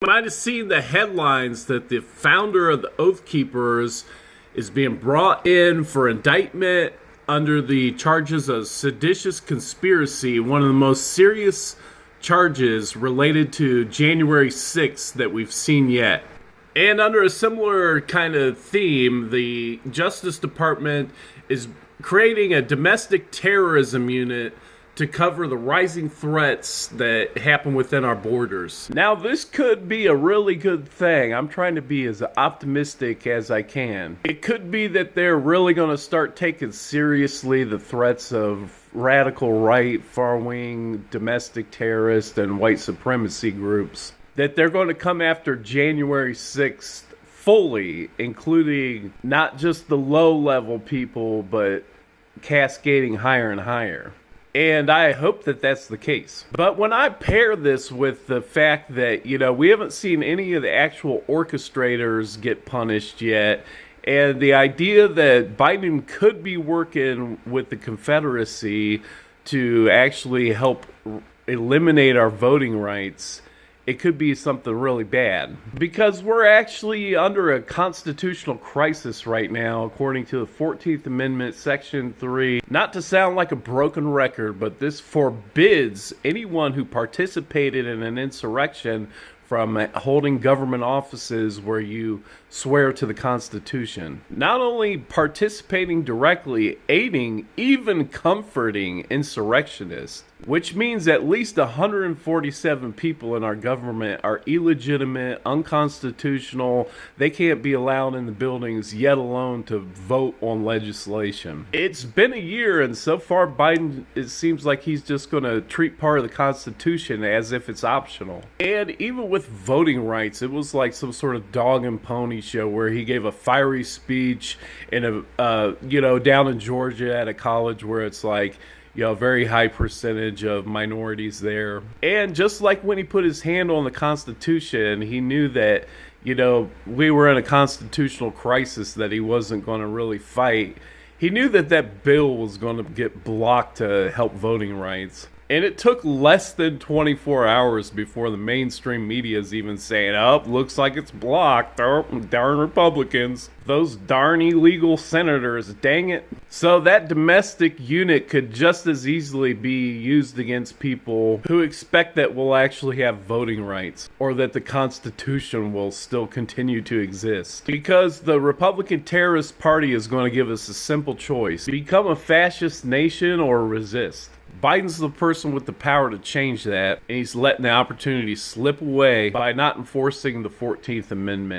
might have seen the headlines that the founder of the Oath Keepers is being brought in for indictment under the charges of seditious conspiracy, one of the most serious charges related to January 6th that we've seen yet. And under a similar kind of theme, the Justice Department is creating a domestic terrorism unit to cover the rising threats that happen within our borders. Now, this could be a really good thing. I'm trying to be as optimistic as I can. It could be that they're really going to start taking seriously the threats of radical right, far-wing, domestic terrorist, and white supremacy groups. That they're going to come after January 6th fully, including not just the low-level people, but cascading higher and higher. And I hope that that's the case. But when I pair this with the fact that, we haven't seen any of the actual orchestrators get punished yet, and the idea that Biden could be working with the Confederacy to actually help eliminate our voting rights, it could be something really bad. Because we're actually under a constitutional crisis right now, according to the 14th Amendment, Section 3. Not to sound like a broken record, but this forbids anyone who participated in an insurrection from holding government offices where you swear to the Constitution. Not only participating directly, aiding, even comforting insurrectionists, which means at least 147 people in our government are illegitimate, unconstitutional. They can't be allowed in the buildings, yet alone to vote on legislation. It's been a year, and so far Biden, it seems like he's just going to treat part of the Constitution as if it's optional. And even with voting rights, it was like some sort of dog and pony show where he gave a fiery speech in down in Georgia at a college where it's like, a very high percentage of minorities there. And just like when he put his hand on the Constitution, he knew that, we were in a constitutional crisis that he wasn't going to really fight. He knew that that bill was going to get blocked to help voting rights. And it took less than 24 hours before the mainstream media is even saying, looks like it's blocked. Oh, darn Republicans. Those darn illegal senators, dang it. So that domestic unit could just as easily be used against people who expect that we'll actually have voting rights, or that the Constitution will still continue to exist. Because the Republican Terrorist Party is going to give us a simple choice: become a fascist nation or resist. Biden's the person with the power to change that, and he's letting the opportunity slip away by not enforcing the 14th Amendment.